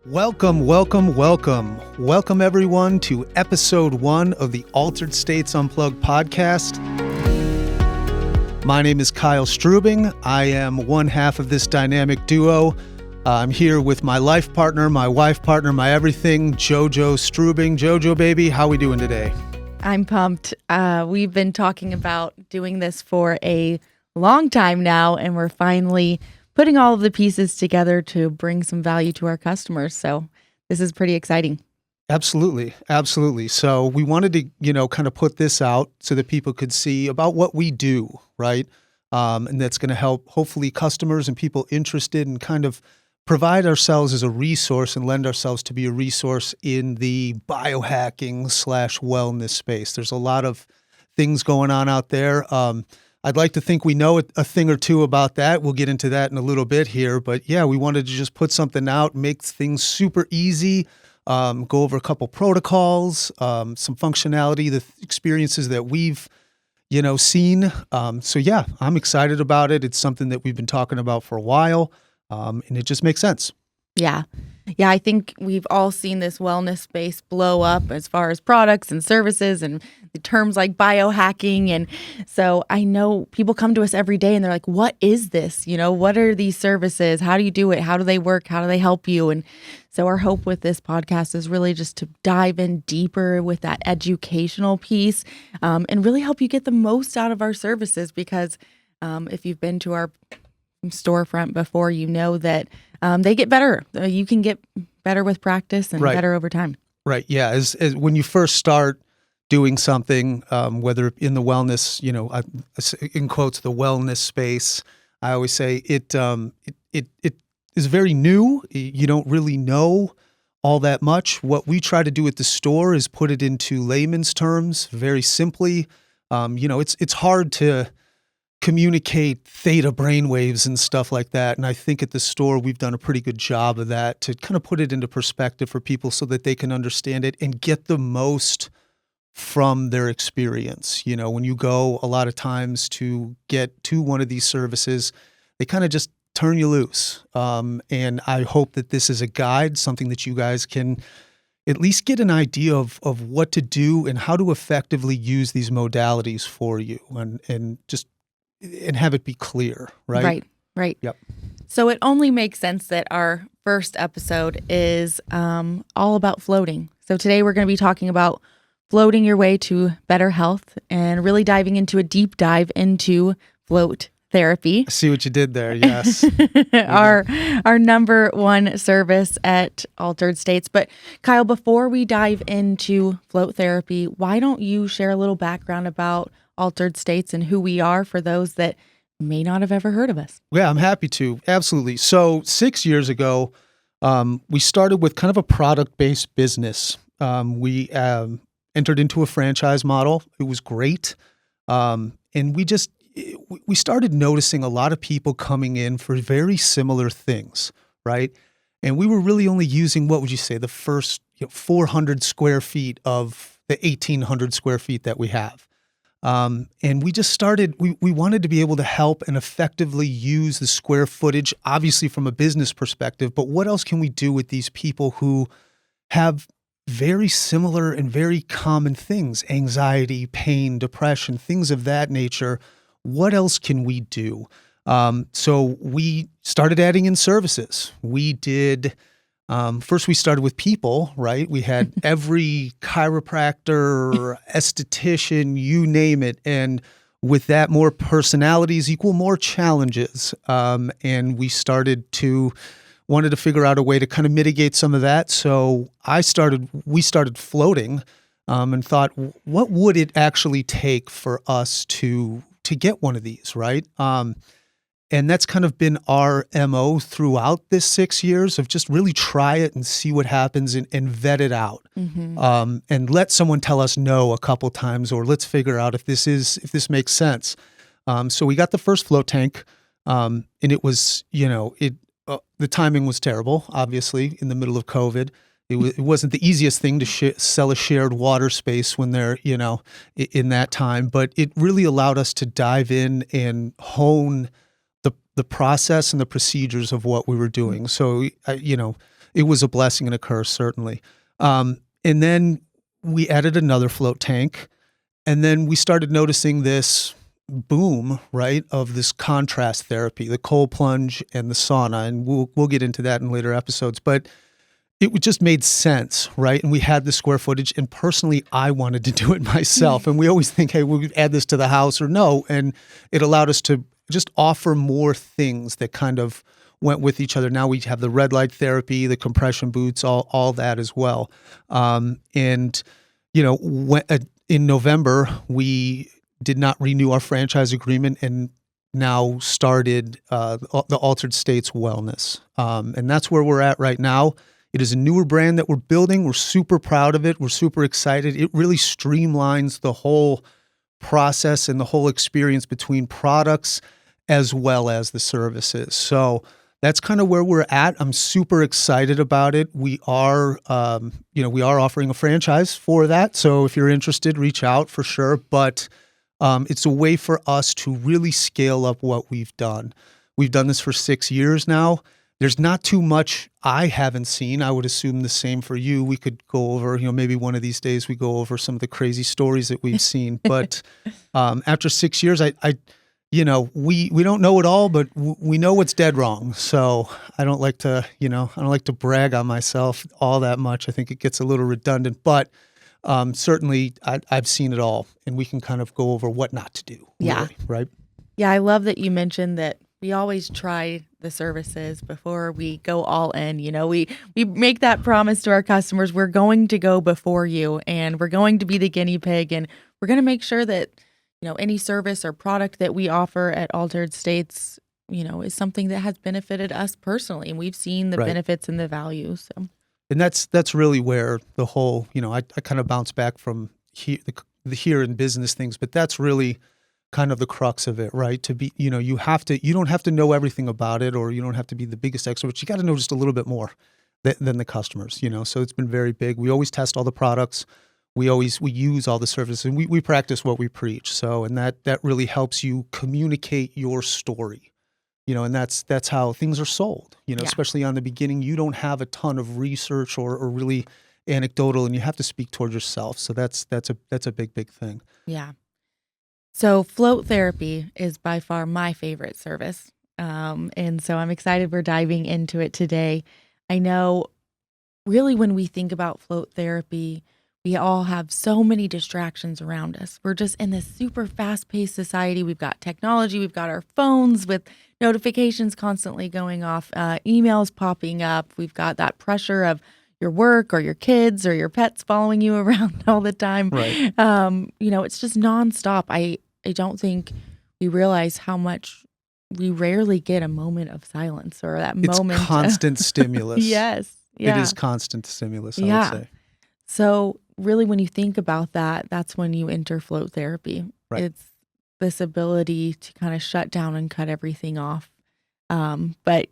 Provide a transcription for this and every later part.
Welcome, welcome, welcome. Welcome everyone to episode 1 of the Altered States Unplugged podcast. My name is Kyle Struebing. I am one half of this dynamic duo. I'm here with my life partner, my wife partner, my everything, JoJo Struebing. JoJo, baby, how we doing today? I'm pumped. We've been talking about doing this for a long time now, and we're finally putting all of the pieces together to bring some value to our customers. So this is pretty exciting. Absolutely. Absolutely. So we wanted to, kind of put this out so that people could see about what we do, right? And that's going to help hopefully customers and people interested and kind of provide ourselves as a resource and lend ourselves to be a resource in the biohacking / wellness space. There's a lot of things going on out there. I'd like to think we know a thing or two about that. We'll get into that in a little bit here. But yeah, we wanted to just put something out, make things super easy, go over a couple protocols, some functionality, the experiences that we've, seen. So yeah, I'm excited about it. It's something that we've been talking about for a while, and it just makes sense. Yeah. Yeah, I think we've all seen this wellness space blow up as far as products and services and the terms like biohacking. And so I know people come to us every day and they're like, what is this? What are these services? How do you do it? How do they work? How do they help you? And so our hope with this podcast is really just to dive in deeper with that educational piece and really help you get the most out of our services, because if you've been to our storefront before, you know that they get better. You can get better with practice and better over time. Right. Yeah. As when you first start doing something, whether in the wellness, in quotes, the wellness space, I always say it is very new. You don't really know all that much. What we try to do at the store is put it into layman's terms, very simply. It's hard to communicate theta brainwaves and stuff like that. And I think at the store, we've done a pretty good job of that to kind of put it into perspective for people so that they can understand it and get the most from their experience. When you go a lot of times to get to one of these services, they kind of just turn you loose. And I hope that this is a guide, something that you guys can at least get an idea of what to do and how to effectively use these modalities for you and have it be clear, right? Right. Yep. So it only makes sense that our first episode is all about floating. So today we're going to be talking about floating your way to better health and really diving into a deep dive into float therapy. I see what you did there. Yes. Our number one service at Altered States. But Kyle, before we dive into float therapy, why don't you share a little background about Altered States and who we are for those that may not have ever heard of us? Yeah, I'm happy to. Absolutely. So 6 years ago, we started with kind of a product-based business. We entered into a franchise model. It was great. And we started noticing a lot of people coming in for very similar things, right? And we were really only using, what would you say, the first 400 square feet of the 1,800 square feet that we have. And we just started, we wanted to be able to help and effectively use the square footage, obviously from a business perspective, but what else can we do with these people who have very similar and very common things, anxiety, pain, depression, things of that nature. What else can we do? So we started adding in services. We did, first we started with people, right? We had every chiropractor, esthetician, you name it. And with that, more personalities equal more challenges. And we wanted to figure out a way to kind of mitigate some of that. So we started floating, and thought, what would it actually take for us to get one of these, right? And that's kind of been our MO throughout this 6 years of just really try it and see what happens and vet it out. Mm-hmm. And let someone tell us no a couple times, or let's figure out if this makes sense. So we got the first float tank, and it was, the timing was terrible, obviously, in the middle of COVID. It wasn't the easiest thing to sell a shared water space when they're, in that time, but it really allowed us to dive in and hone the process and the procedures of what we were doing. So, it was a blessing and a curse, certainly. And then we added another float tank, and then we started noticing this boom, right, of this contrast therapy, the cold plunge and the sauna, and we'll get into that in later episodes. But it just made sense, right? And we had the square footage, and personally, I wanted to do it myself. And we always think, hey, we'll add this to the house or no. And it allowed us to just offer more things that kind of went with each other. Now we have the red light therapy, the compression boots, all that as well. And, in November, we did not renew our franchise agreement and now started the Altered States Wellness. And that's where we're at right now. It is a newer brand that we're building. We're super proud of it. We're super excited. It really streamlines the whole process and the whole experience between products as well as the services. So that's kind of where we're at. I'm super excited about it. We are, offering a franchise for that. So if you're interested, reach out for sure. But it's a way for us to really scale up what we've done. We've done this for 6 years now. There's not too much I haven't seen. I would assume the same for you. We could go over, maybe one of these days we go over some of the crazy stories that we've seen. But after 6 years, we don't know it all, but we know what's dead wrong. So I don't like to brag on myself all that much. I think it gets a little redundant, but certainly I've seen it all, and we can kind of go over what not to do. Yeah. Really, right? Yeah, I love that you mentioned that we always try the services before we go all in. We make that promise to our customers. We're going to go before you, and we're going to be the guinea pig, and we're going to make sure that, any service or product that we offer at Altered States, is something that has benefited us personally. And we've seen the benefits and the value. So. And that's really where the whole, I kind of bounce back from the here in business things, but that's really kind of the crux of it, right? To be, you don't have to know everything about it, or you don't have to be the biggest expert, but you got to know just a little bit more than the customers, So it's been very big. We always test all the products. We use all the services, and we practice what we preach. So, and that really helps you communicate your story, and that's how things are sold, especially on the beginning. You don't have a ton of research or really anecdotal, and you have to speak toward yourself. So that's a big thing. Yeah. So float therapy is by far my favorite service. And so I'm excited we're diving into it today. I know really when we think about float therapy, we all have so many distractions around us. We're just in this super fast-paced society. We've got technology. We've got our phones with notifications constantly going off, emails popping up. We've got that pressure of your work or your kids or your pets following you around all the time. Right. It's just nonstop. I don't think we realize how much we rarely get a moment of silence or that moment. It's constant stimulus. Yes. Yeah. It is constant stimulus, I would say. So really, when you think about that, that's when you enter float therapy. Right. It's this ability to kind of shut down and cut everything off. But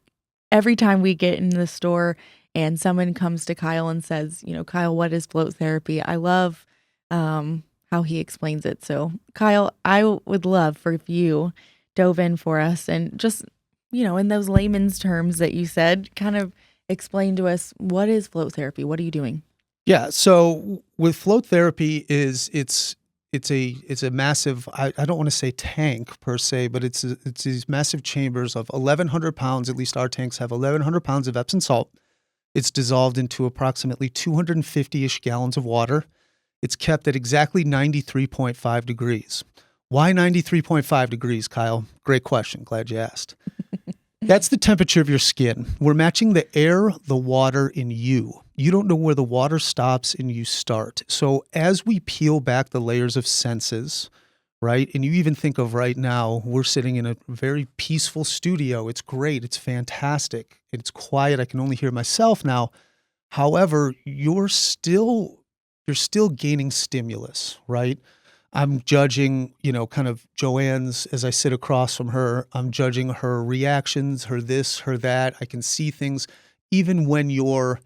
every time we get in the store and someone comes to Kyle and says, Kyle, what is float therapy? I love how he explains it. So Kyle, I would love for if you dove in for us and just, in those layman's terms that you said, kind of explain to us, what is float therapy? What are you doing? Yeah. So with float therapy it's a massive, I don't want to say tank per se, but it's these massive chambers of 1,100 pounds. At least our tanks have 1,100 pounds of Epsom salt. It's dissolved into approximately 250-ish gallons of water. It's kept at exactly 93.5 degrees. Why 93.5 degrees, Kyle? Great question. Glad you asked. That's the temperature of your skin. We're matching the air, the water in you. You don't know where the water stops and you start. So as we peel back the layers of senses, right? And you even think of right now, we're sitting in a very peaceful studio. It's great. It's fantastic. It's quiet. I can only hear myself now. However, you're still gaining stimulus, right? I'm judging, kind of Joanne's as I sit across from her. I'm judging her reactions, her this, her that. I can see things even when you're,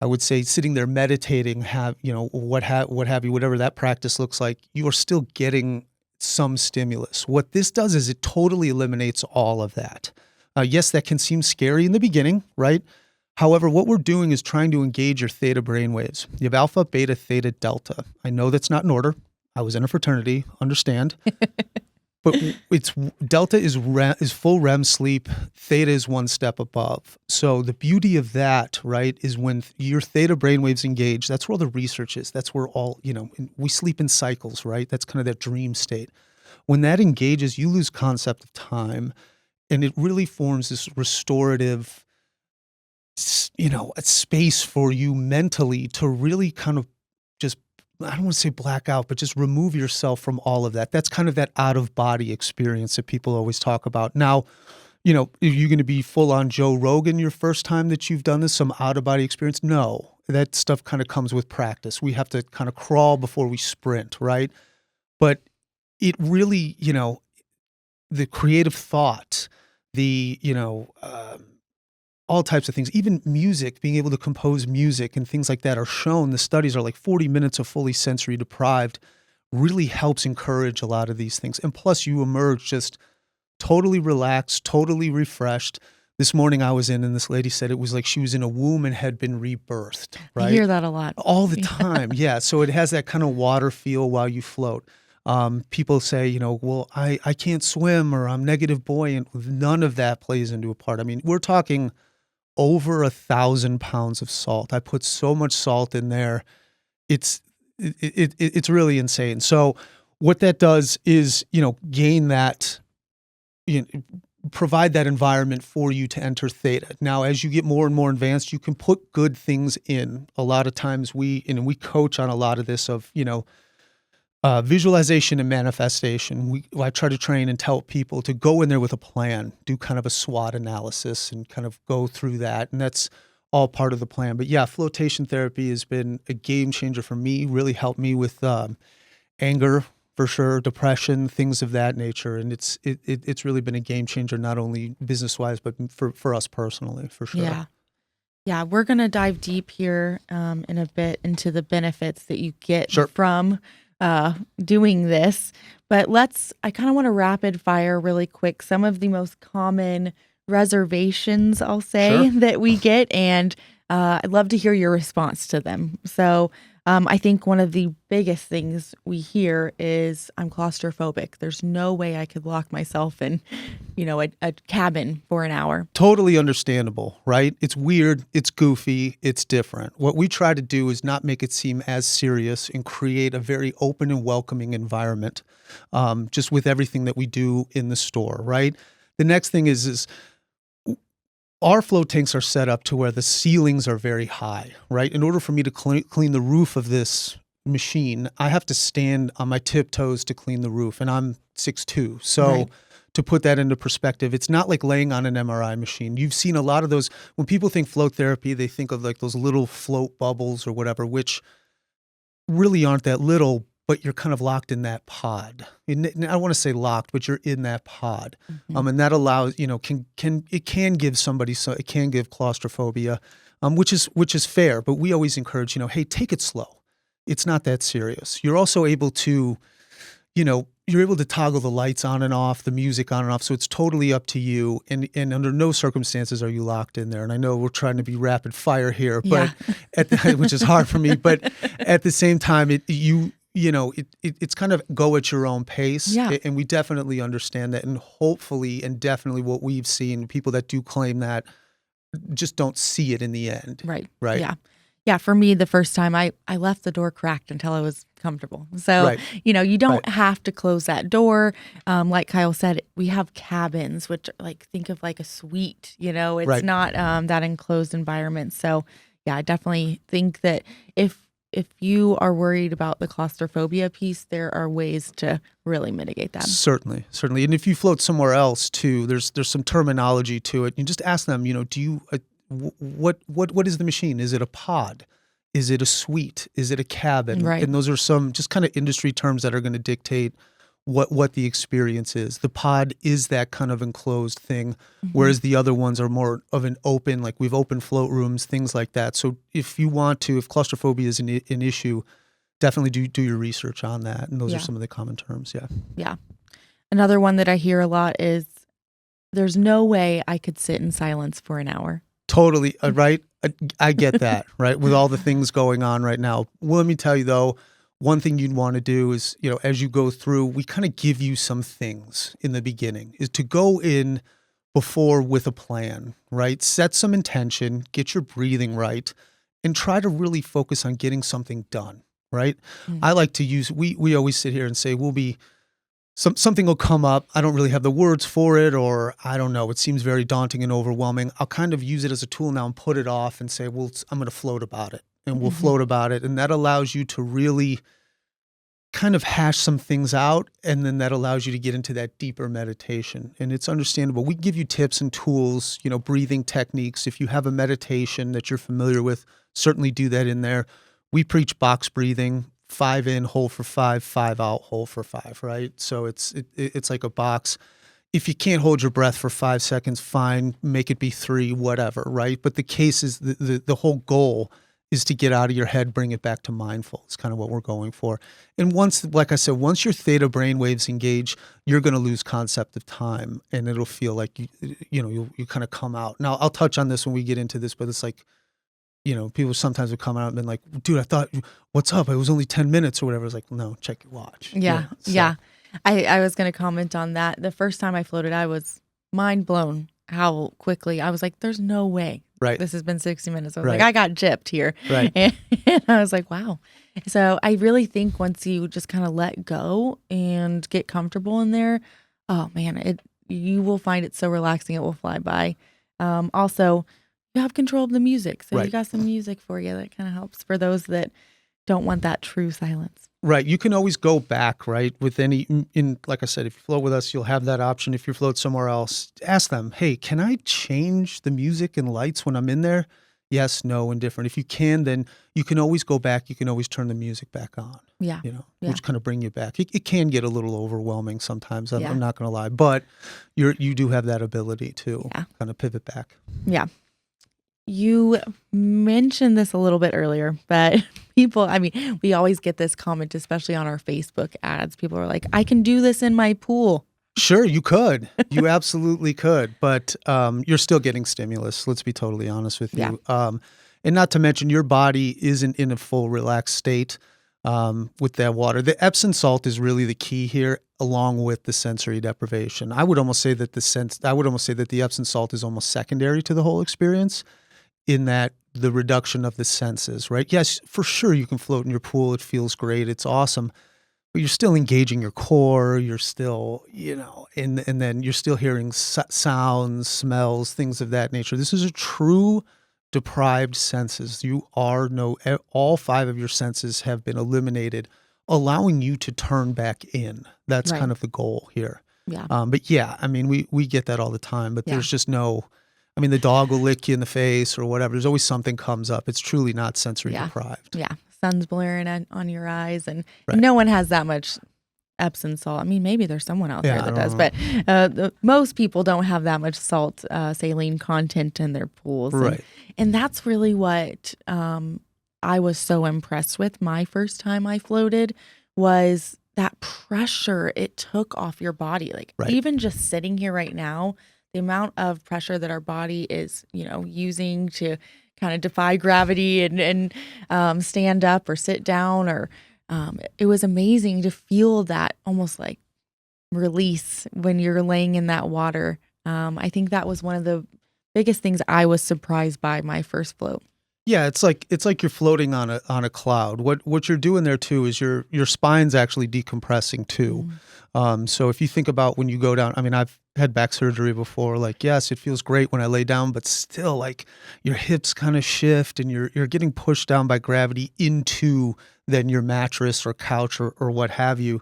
I would say, sitting there meditating, what have you, whatever that practice looks like, you are still getting some stimulus. What this does is it totally eliminates all of that. Yes, that can seem scary in the beginning, right? However, what we're doing is trying to engage your theta brainwaves. You have alpha, beta, theta, delta. I know that's not in order. I was in a fraternity, understand. But it's delta is full REM sleep. Theta is one step above. So the beauty of that, right, is when your theta brainwaves engage. That's where all the research is. That's where all we sleep in cycles, right? That's kind of that dream state. When that engages, you lose concept of time, and it really forms this restorative, a space for you mentally to really kind of just, I don't want to say black out, but just remove yourself from all of that. That's kind of that out of body experience that people always talk about. Now, are you going to be full on Joe Rogan your first time that you've done this, some out of body experience? No, that stuff kind of comes with practice. We have to kind of crawl before we sprint, right? But it really, the creative thought, the, all types of things, even music, being able to compose music and things like that are shown. The studies are like 40 minutes of fully sensory deprived really helps encourage a lot of these things. And plus you emerge just totally relaxed, totally refreshed. This morning I was in, and this lady said it was like she was in a womb and had been rebirthed, right? I hear that a lot. All the time. Yeah. So it has that kind of water feel while you float. People say, well, I can't swim, or I'm negative buoyant. None of that plays into a part. I mean, we're talking over 1,000 pounds of salt. I put so much salt in there. It's really insane. So what that does is, gain that, provide that environment for you to enter theta. Now, as you get more and more advanced, you can put good things in. A lot of times we coach on a lot of this of, visualization and manifestation. I try to train and tell people to go in there with a plan, do kind of a SWOT analysis and kind of go through that. And that's all part of the plan. But yeah, flotation therapy has been a game changer for me, really helped me with anger, for sure, depression, things of that nature. And it's really been a game changer, not only business-wise, but for us personally, for sure. Yeah. Yeah, we're going to dive deep here in a bit into the benefits that you get from doing this. But I kind of want to rapid fire really quick some of the most common reservations, I'll say, that we get. And I'd love to hear your response to them. So I think one of the biggest things we hear is I'm claustrophobic. There's no way I could lock myself in, a cabin for an hour. Totally understandable, right? It's weird. It's goofy. It's different. What we try to do is not make it seem as serious and create a very open and welcoming environment, just with everything that we do in the store, right? The next thing is our float tanks are set up to where the ceilings are very high, right? In order for me to clean the roof of this machine, I have to stand on my tiptoes to clean the roof, and I'm 6'2". So to put that into perspective, it's not like laying on an MRI machine. You've seen a lot of those. When people think float therapy, they think of like those little float bubbles or whatever, which really aren't that little, but you're kind of locked in that pod. I don't want to say locked, but you're in that pod. And that allows, it can give claustrophobia, which is fair, but we always encourage, hey, take it slow. It's not that serious. You're also able to, you're able to toggle the lights on and off, the music on and off. So it's totally up to you. And under no circumstances are you locked in there. And I know we're trying to be rapid fire here, but which is hard for me, but at the same time, it's kind of go at your own pace. Yeah. And we definitely understand that. And hopefully, and definitely what we've seen, people that do claim that just don't see it in the end. Right. Right. Yeah. Yeah. For me, the first time I left the door cracked until I was comfortable. So, you don't have to close that door. Like Kyle said, we have cabins, which think of like a suite, it's not that enclosed environment. So yeah, I definitely think that if you are worried about the claustrophobia piece, there are ways to really mitigate that. Certainly. And if you float somewhere else too, there's some terminology to it. You just ask them, do you, what is the machine? Is it a pod? Is it a suite? Is it a cabin? Right. And those are some just kind of industry terms that are going to dictate what the experience is. The pod is that kind of enclosed thing, whereas the other ones are more of an open, like we've open float rooms, things like that. So if claustrophobia is an issue, definitely do your research on that. And those are some of the common terms. Yeah. Yeah. Another one that I hear a lot is there's no way I could sit in silence for an hour. Totally. Right. I get that, right? With all the things going on right now. Well, let me tell you though, one thing you'd want to do is, as you go through, we kind of give you some things in the beginning, is to go in before with a plan, right? Set some intention, get your breathing right, and try to really focus on getting something done, right? Mm. I like to use, we always sit here and say, something will come up. I don't really have the words for it, or I don't know. It seems very daunting and overwhelming. I'll kind of use it as a tool now and put it off and say, well, I'm going to float about it, and we'll float about it. And that allows you to really kind of hash some things out. And then that allows you to get into that deeper meditation. And it's understandable. We give you tips and tools, breathing techniques. If you have a meditation that you're familiar with, certainly do that in there. We preach box breathing. 5 in, hold for 5, 5 out, hold for 5, right? So it's like a box. If you can't hold your breath for 5 seconds, fine, make it be 3, whatever, right? But the case is the whole goal is to get out of your head, bring it back to mindful. It's kind of what we're going for. And once, like I said, once your theta brain waves engage, you're going to lose concept of time, and it'll feel like you kind of come out. Now, I'll touch on this when we get into this, but it's like, people sometimes would come out and been like, dude, I thought, what's up? It was only 10 minutes or whatever. It's like, no, check your watch. Yeah. So. Yeah. I was going to comment on that. The first time I floated, I was mind blown how quickly. I was like, there's no way. Right. This has been 60 minutes. I was Right. like, I got gypped here. Right. And I was like, wow. So I really think once you just kind of let go and get comfortable in there, oh man, you will find it so relaxing. It will fly by. Also, you have control of the music. So Right. you got some music for you that kind of helps for those that don't want that true silence. Right. You can always go back, right? With like I said, if you float with us, you'll have that option. If you float somewhere else, ask them, hey, can I change the music and lights when I'm in there? Yes, no, indifferent. If you can, then you can always go back. You can always turn the music back on. Yeah. Which kind of bring you back. It can get a little overwhelming sometimes. Yeah. I'm not going to lie, but you do have that ability to kind of pivot back. Yeah. You mentioned this a little bit earlier, but we always get this comment, especially on our Facebook ads. People are like, I can do this in my pool. Sure, you could. You absolutely could. But you're still getting stimulus. Let's be totally honest with you. Yeah. And not to mention, your body isn't in a full relaxed state with that water. The Epsom salt is really the key here, along with the sensory deprivation. I would almost say that the Epsom salt is almost secondary to the whole experience, in that the reduction of the senses, right? Yes, for sure you can float in your pool. It feels great. It's awesome. But you're still engaging your core. You're still, and then you're still hearing sounds, smells, things of that nature. This is a true deprived senses. All 5 of your senses have been eliminated, allowing you to turn back in. That's Right. kind of the goal here. Yeah. But yeah, we get that all the time, but there's just the dog will lick you in the face or whatever. There's always something comes up. It's truly not sensory deprived. Yeah. Sun's blaring on your eyes, and Right. no one has that much Epsom salt. Maybe there's someone out there that does, know. but most people don't have that much salt, saline content in their pools. Right. And that's really what I was so impressed with my first time I floated, was that pressure it took off your body. Like Right. even just sitting here right now, the amount of pressure that our body is, using to kind of defy gravity and stand up or sit down, or it was amazing to feel that almost like release when you're laying in that water. I think that was one of the biggest things I was surprised by my first float. Yeah, it's like you're floating on a cloud. What you're doing there too is your spine's actually decompressing too. So if you think about when you go down, I've had back surgery before. Like, yes, it feels great when I lay down, but still, like, your hips kind of shift and you're getting pushed down by gravity into then your mattress or couch or what have you.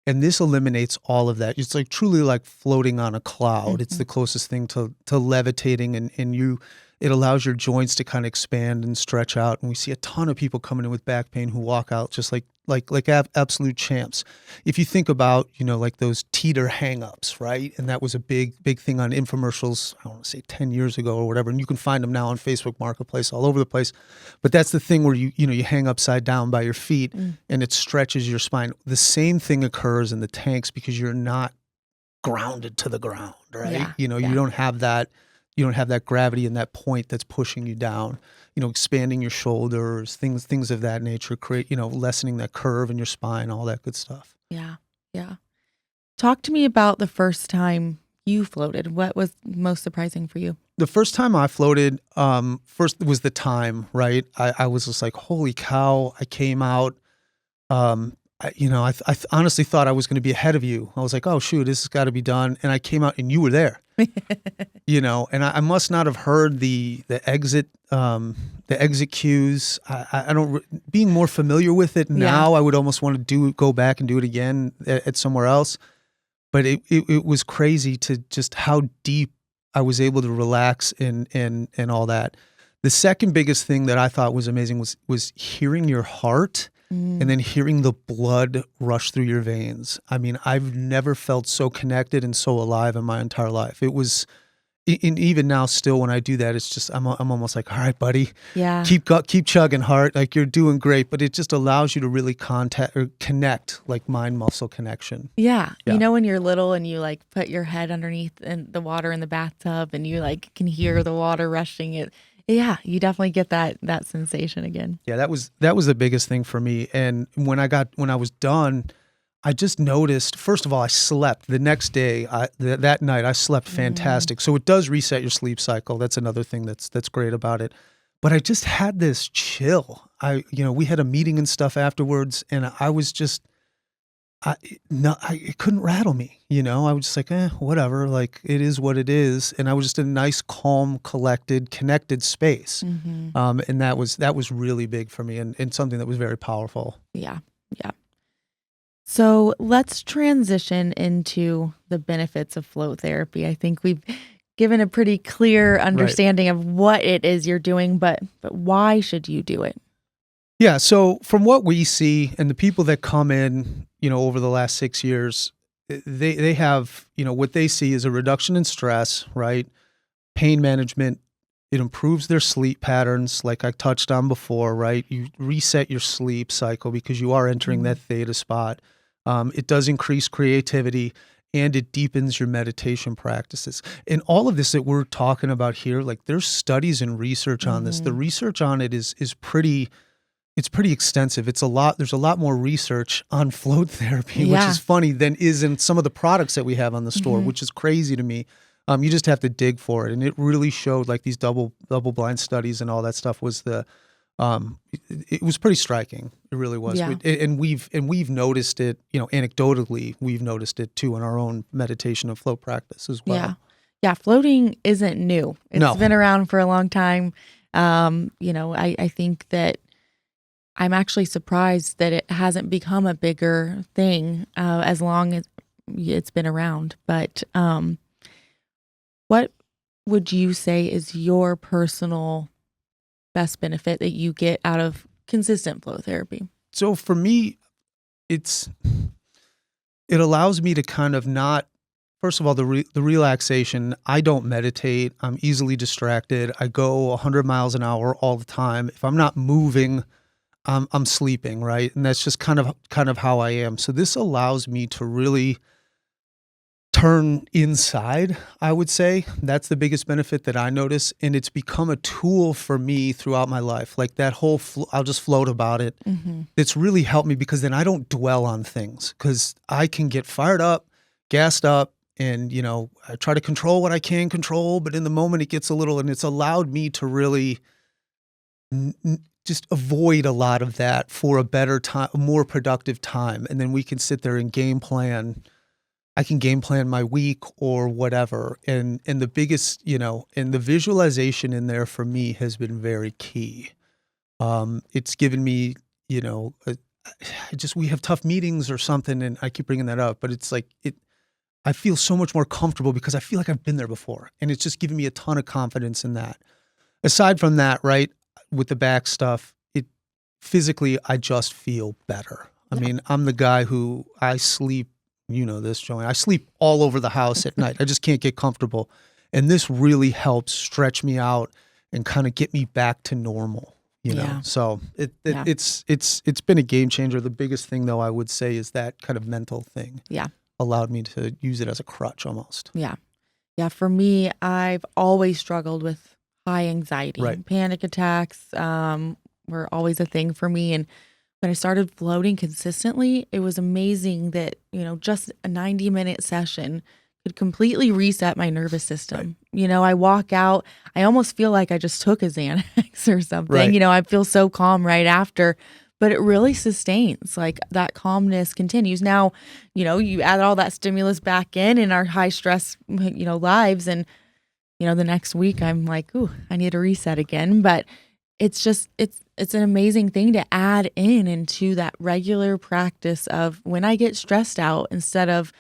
And this eliminates all of that. It's like truly like floating on a cloud. It's the closest thing to levitating, and it allows your joints to kind of expand and stretch out. And we see a ton of people coming in with back pain who walk out just like absolute champs. If you think about, like those teeter hang-ups, right? And that was a big thing on infomercials, I want to say 10 years ago or whatever. And you can find them now on Facebook Marketplace all over the place. But that's the thing where you hang upside down by your feet and it stretches your spine. The same thing occurs in the tanks because you're not grounded to the ground, right? Yeah, You don't have that have that gravity and that point that's pushing you down. Expanding your shoulders, things of that nature, create, lessening that curve in your spine, all that good stuff. Yeah. Yeah. Talk to me about the first time you floated. What was most surprising for you? The first time I floated, first was the time, right? I was just like, holy cow, I came out. I honestly thought I was going to be ahead of you. I was like, oh, shoot, this has got to be done. And I came out and you were there, and I must not have heard the exit cues. I don't, being more familiar with it now, I would almost want to go back and do it again at somewhere else. But it was crazy to just how deep I was able to relax and all that. The second biggest thing that I thought was amazing was hearing your heart and then hearing the blood rush through your veins. I mean, I've never felt so connected and so alive in my entire life. It was, and even now still when I do that, it's just, I'm almost like, all right, buddy, keep chugging, heart. Like, you're doing great. But it just allows you to really connect, like mind muscle connection. Yeah. When you're little and you like put your head underneath the water in the bathtub and you like can hear the water rushing it. Yeah, you definitely get that sensation again. Yeah, that was the biggest thing for me. And when I was done, I just noticed, first of all, I slept the next day. That night I slept fantastic. So it does reset your sleep cycle. That's another thing that's great about it. But I just had this chill. We had a meeting and stuff afterwards, and I was just, it couldn't rattle me. I was just like, whatever. Like, it is what it is. And I was just in a nice, calm, collected, connected space. And that was really big for me, and something that was very powerful. Yeah, yeah. So let's transition into the benefits of flow therapy. I think we've given a pretty clear understanding of what it is you're doing, but why should you do it? Yeah. So from what we see and the people that come in, over the last 6 years, they have, what they see is a reduction in stress, right? Pain management. It improves their sleep patterns, like I touched on before, right? You reset your sleep cycle because you are entering that theta spot. It does increase creativity, and it deepens your meditation practices. And all of this that we're talking about here, like, there's studies and research on this. The research on it is pretty extensive. There's a lot more research on float therapy, which is funny, than is in some of the products that we have on the store, which is crazy to me. You just have to dig for it. And it really showed, like, these double blind studies and all that stuff was it was pretty striking. It really was. Yeah. And we've noticed it, anecdotally, we've noticed it too in our own meditation and float practice as well. Yeah. Yeah. Floating isn't new. It's been around for a long time. I think that I'm actually surprised that it hasn't become a bigger thing as long as it's been around. But what would you say is your personal best benefit that you get out of consistent flow therapy? So for me, it allows me to kind of not, first of all, the relaxation. I don't meditate. I'm easily distracted. I go 100 miles an hour all the time. If I'm not moving, I'm sleeping, right? And that's just kind of how I am. So this allows me to really turn inside, I would say. That's the biggest benefit that I notice. And it's become a tool for me throughout my life. Like that whole, I'll just float about it. It's really helped me because then I don't dwell on things, because I can get fired up, gassed up, and, I try to control what I can control. But in the moment it gets a little, and it's allowed me to really just avoid a lot of that for a better time, a more productive time. And then we can sit there and game plan. I can game plan my week or whatever. And the biggest, and the visualization in there for me has been very key. It's given me, we have tough meetings or something, and I keep bringing that up, but it's like, I feel so much more comfortable because I feel like I've been there before. And it's just given me a ton of confidence in that. Aside from that, right, with the back stuff, physically, I just feel better. I mean, I'm the guy who I sleep, this, Joanne, I sleep all over the house at night. I just can't get comfortable. And this really helps stretch me out and kind of get me back to normal, So it's been a game changer. The biggest thing, though, I would say, is that kind of mental thing. Yeah. Allowed me to use it as a crutch almost. Yeah. Yeah, for me, I've always struggled with high anxiety. Right. Panic attacks were always a thing for me. And when I started floating consistently, it was amazing that, just a 90-minute session could completely reset my nervous system. I walk out, I almost feel like I just took a Xanax or something. Right. I feel so calm right after, but it really sustains. Like that calmness continues. Now, you add all that stimulus back in our high stress, lives. And, the next week I'm like, ooh, I need a reset again. But it's just, it's an amazing thing to add into that regular practice of when I get stressed out instead of,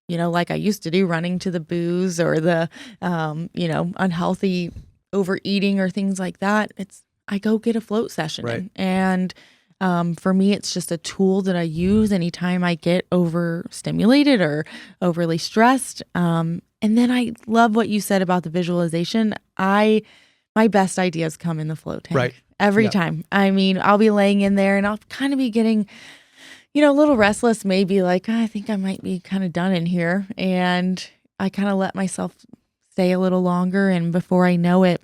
like I used to do running to the booze or the, unhealthy overeating or things like that. I go get a float session Right. in. And for me, it's just a tool that I use anytime I get overstimulated or overly stressed. And then I love what you said about the visualization. My best ideas come in the float tank. Right. Every Yeah. time. I mean, I'll be laying in there and I'll kind of be getting, a little restless, maybe like, I think I might be kind of done in here. And I kind of let myself stay a little longer. And before I know it,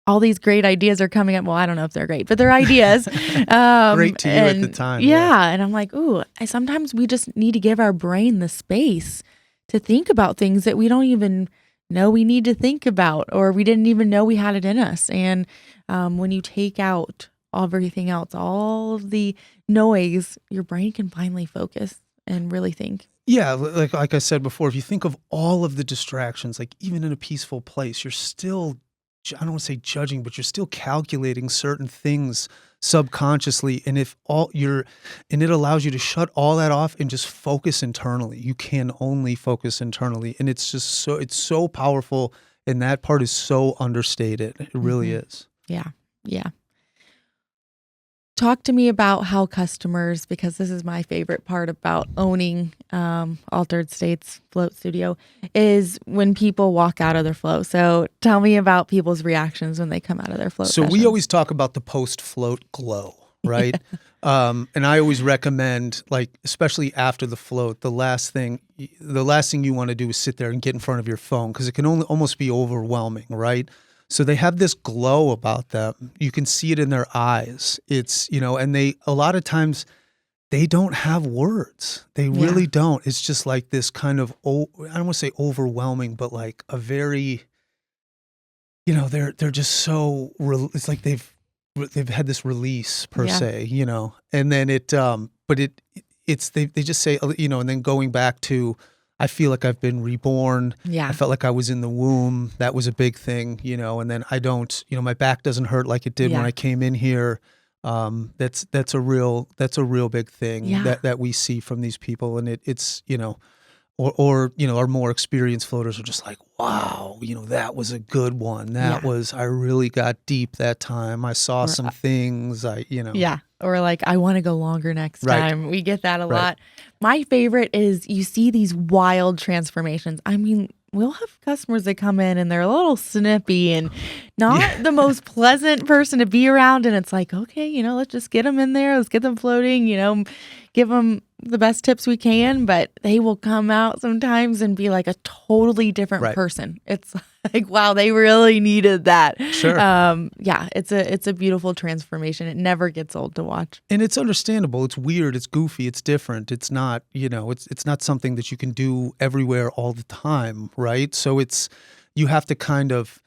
all these great ideas are coming up. Well, I don't know if they're great, but they're ideas. Great to you at the time. Yeah. And I'm like, ooh, sometimes we just need to give our brain the space to think about things that we don't even know we need to think about, or we didn't even know we had it in us. And when you take out everything else, all of the noise, your brain can finally focus and really think. Yeah, like I said before, if you think of all of the distractions, like even in a peaceful place, you're still, I don't want to say judging, but you're still calculating certain things subconsciously. And and it allows you to shut all that off and just focus internally. You can only focus internally. And it's so powerful. And that part is so understated. It really is. Yeah. Yeah. Talk to me about how customers, because this is my favorite part about owning Altered States Float Studio, is when people walk out of their float. So tell me about people's reactions when they come out of their float So we sessions. always talk about the post-float glow, right? And I always recommend, like, especially after the float, the last thing you want to do is sit there and get in front of your phone, because it can almost be overwhelming, right? So they have this glow about them. You can see it in their eyes. It's, and a lot of times they don't have words. They really don't. It's just like this kind of, I don't want to say overwhelming, but like a very, they're just so, it's like they've had this release per se, and then they just say, and then going back to, I feel like I've been reborn. Yeah. I felt like I was in the womb. That was a big thing, and then I don't, my back doesn't hurt like it did when I came in here. That's a real big thing that we see from these people. And it's, or our more experienced floaters are just like, wow, that was a good one. I really got deep that time. I saw some things, Yeah. Or like, I want to go longer next time. We get that a lot. My favorite is you see these wild transformations. I mean, we'll have customers that come in and they're a little snippy and not the most pleasant person to be around. And it's like, okay, let's just get them in there. Let's get them floating, give them the best tips we can. But they will come out sometimes and be like a totally different person. It's like, wow, they really needed that. Sure. It's a beautiful transformation. It never gets old to watch. And it's understandable. It's weird. It's goofy. It's different. It's not, it's not something that you can do everywhere all the time, right? So you have to kind of,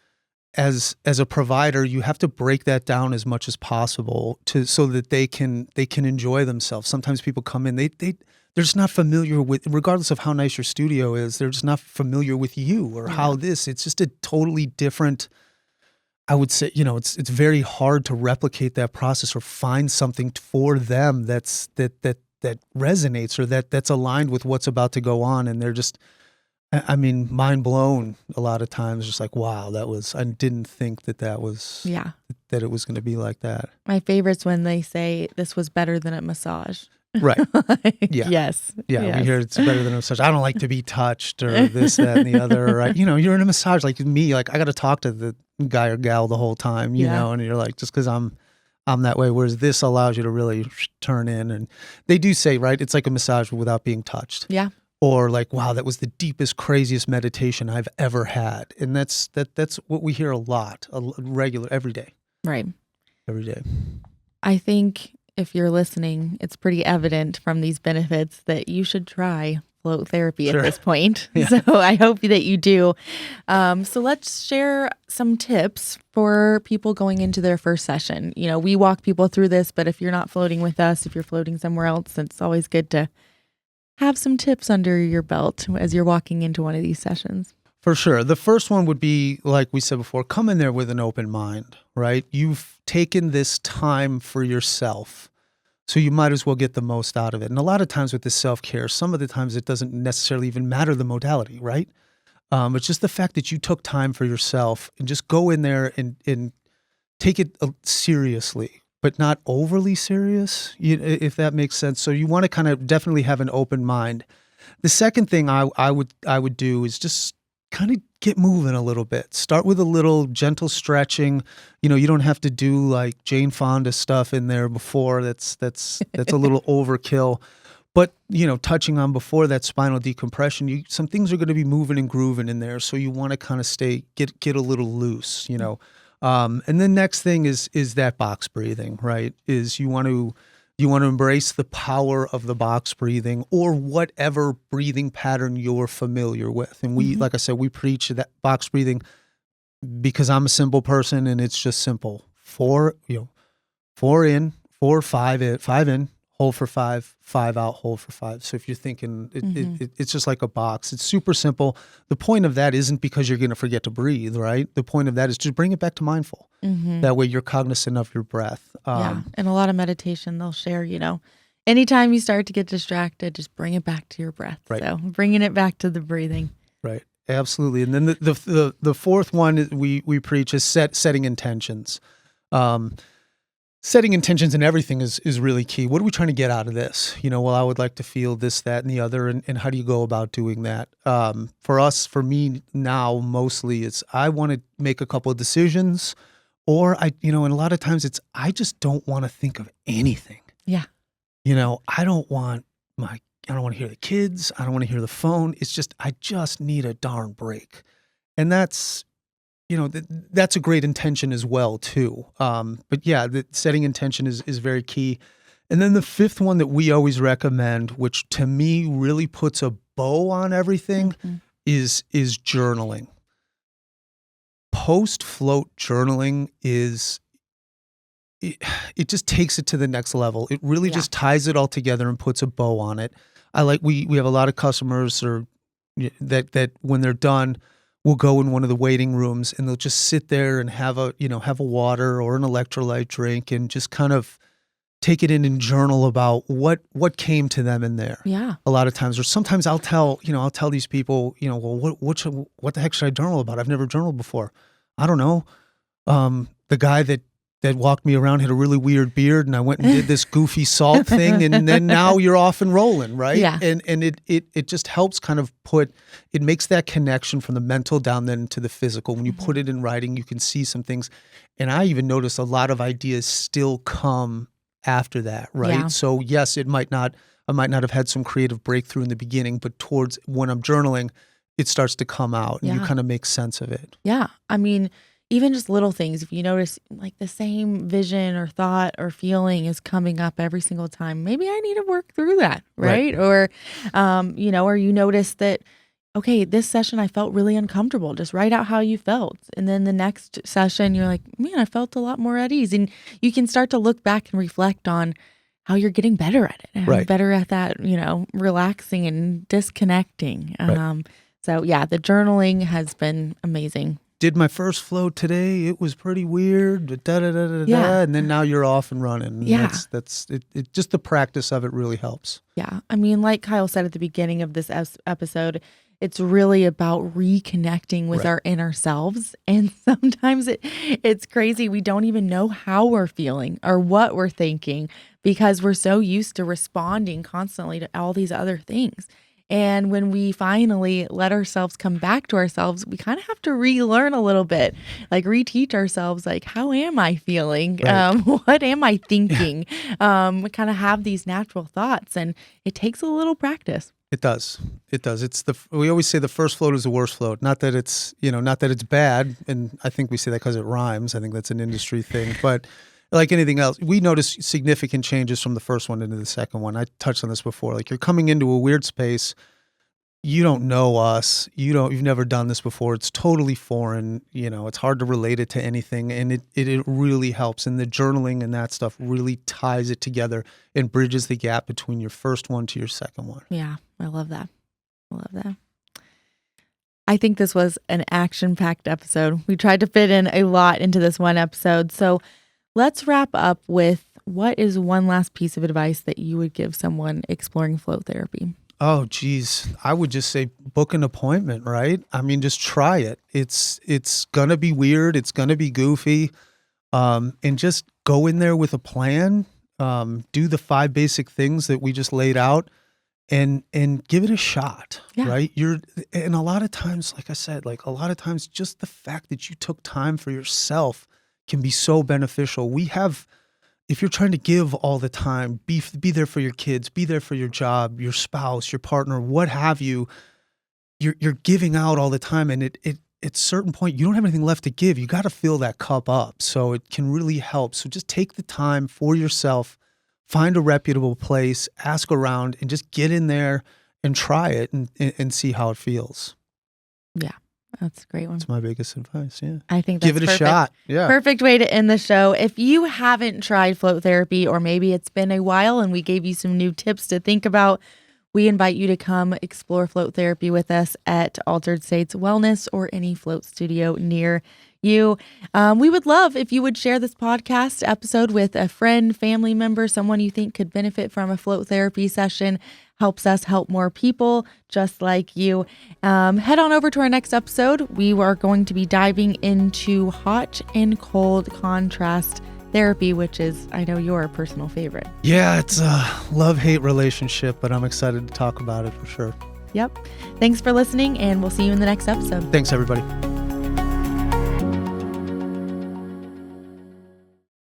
as a provider, you have to break that down as much as possible so that they can enjoy themselves. Sometimes people come in, they're just not familiar with, regardless of how nice your studio is, they're just not familiar with you or how it's just a totally different, I would say, it's very hard to replicate that process or find something for them that resonates or that's aligned with what's about to go on. And they're just, I mean, mind blown a lot of times, just like, wow, I didn't think that was, that it was going to be like that. My favorite's when they say this was better than a massage. Right. Yeah. Yes. Yeah. We hear it's better than a massage. I don't like to be touched or this, that, and the other. Right. You're in a massage like me, like I got to talk to the guy or gal the whole time, and you're like, just because I'm that way. Whereas this allows you to really turn in. And they do say, right, it's like a massage without being touched. Yeah. or like, wow, that was the deepest, craziest meditation I've ever had. And that's what we hear a lot, regular, every day, Right. every day. I think if you're listening, it's pretty evident from these benefits that you should try float therapy Sure. at this point. Yeah. So I hope that you do. So let's share some tips for people going into their first session. You know, we walk people through this, but if you're not floating with us, if you're floating somewhere else, it's always good to have some tips under your belt as you're walking into one of these sessions. For sure. The first one would be, like we said before, come in there with an open mind, right? You've taken this time for yourself, so you might as well get the most out of it. And a lot of times with this self-care, some of the times it doesn't necessarily even matter the modality, right? It's just the fact that you took time for yourself and just go in there and take it seriously, but not overly serious, if that makes sense. So you want to kind of definitely have an open mind. The second thing I would do is just kind of get moving a little bit. Start with a little gentle stretching. You know, you don't have to do like Jane Fonda stuff in there before. That's a little overkill. But, you know, touching on before that spinal decompression, some things are going to be moving and grooving in there. So you want to kind of get a little loose, you know. And the next thing is that box breathing, right? Is you want to embrace the power of the box breathing or whatever breathing pattern you're familiar with. And we, like I said, we preach that box breathing because I'm a simple person and it's just simple. 4 in, 4, 5 in, 5 in, hold for 5, 5 out, hold for 5. So if you're thinking it's just like a box, it's super simple. The point of that isn't because you're going to forget to breathe, right? The point of that is just bring it back to mindful. That way you're cognizant of your breath. Yeah. And a lot of meditation, they'll share, you know, anytime you start to get distracted, just bring it back to your breath. Right. So bringing it back to the breathing. Right. Absolutely. And then the fourth one we preach is setting intentions. Setting intentions in everything is really key. What are we trying to get out of this? You know, well, I would like to feel this, that, and the other. And how do you go about doing that? For me now, mostly it's I want to make a couple of decisions, or and a lot of times I just don't want to think of anything. Yeah. You know, I don't want to hear the kids. I don't want to hear the phone. It's just, I just need a darn break. And that's a great intention as well too. But yeah, setting intention is very key. And then the fifth one that we always recommend, which to me really puts a bow on everything, is journaling. Post-float journaling it just takes it to the next level. It really just ties it all together and puts a bow on it. We have a lot of customers that when they're done, will go in one of the waiting rooms and they'll just sit there and have a water or an electrolyte drink and just kind of take it in and journal about what came to them in there. Yeah. A lot of times, or sometimes I'll tell these people, well, what the heck should I journal about? I've never journaled before. I don't know. The guy that walked me around had a really weird beard and I went and did this goofy salt thing and then now you're off and rolling, right? Yeah. And it just helps kind of it makes that connection from the mental down then to the physical. When you put it in writing, you can see some things. And I even notice a lot of ideas still come after that, right? Yeah. So yes, I might not have had some creative breakthrough in the beginning, but towards when I'm journaling, it starts to come out and you kind of make sense of it. Yeah. I mean, even just little things, if you notice like the same vision or thought or feeling is coming up every single time, maybe I need to work through that, right? Or, or you notice that, okay, this session I felt really uncomfortable. Just write out how you felt. And then the next session, you're like, man, I felt a lot more at ease. And you can start to look back and reflect on how you're getting better at it. Right. Better at that, relaxing and disconnecting. So yeah, the journaling has been amazing. Did my first float today. It was pretty weird. And then now you're off and running. Yeah. That's it. Just the practice of it really helps. Yeah. I mean, like Kyle said at the beginning of this episode, it's really about reconnecting with our inner selves. And sometimes it's crazy. We don't even know how we're feeling or what we're thinking because we're so used to responding constantly to all these other things. And when we finally let ourselves come back to ourselves, we kind of have to relearn a little bit, like reteach ourselves, like, how am I feeling? Right. What am I thinking? We kind of have these natural thoughts, and it takes a little practice. It does. It does. We always say the first float is the worst float. Not that it's, not that it's bad. And I think we say that because it rhymes. I think that's an industry thing. But like anything else, we notice significant changes from the first one into the second one. I touched on this before. Like, you're coming into a weird space. You don't know us. You've never done this before. It's totally foreign. It's hard to relate it to anything. And it really helps. And the journaling and that stuff really ties it together and bridges the gap between your first one to your second one. Yeah, I love that. I think this was an action-packed episode. We tried to fit in a lot into this one episode. So let's wrap up with, what is one last piece of advice that you would give someone exploring float therapy? Oh, geez. I would just say book an appointment, right? I mean, just try it. It's going to be weird. It's going to be goofy. And just go in there with a plan. Do the 5 basic things that we just laid out and give it a shot, right? And a lot of times, like I said, just the fact that you took time for yourself can be so beneficial. If you're trying to give all the time, be there for your kids, be there for your job, your spouse, your partner, what have you, you're giving out all the time. And at a certain point, you don't have anything left to give. You got to fill that cup up. So it can really help. So just take the time for yourself, find a reputable place, ask around, and just get in there and try it and see how it feels. Yeah. That's a great one. That's my biggest advice. Yeah. I think that's give it a shot. Yeah. Perfect way to end the show. If you haven't tried float therapy, or maybe it's been a while and we gave you some new tips to think about, we invite you to come explore float therapy with us at Altered States Wellness or any float studio near you. We would love if you would share this podcast episode with a friend, family member, someone you think could benefit from a float therapy session. Helps us help more people just like you. Head on over to our next episode. We are going to be diving into hot and cold contrast therapy, which is, I know, your personal favorite. Yeah, it's a love-hate relationship, but I'm excited to talk about it for sure. Yep. Thanks for listening, and we'll see you in the next episode. Thanks, everybody.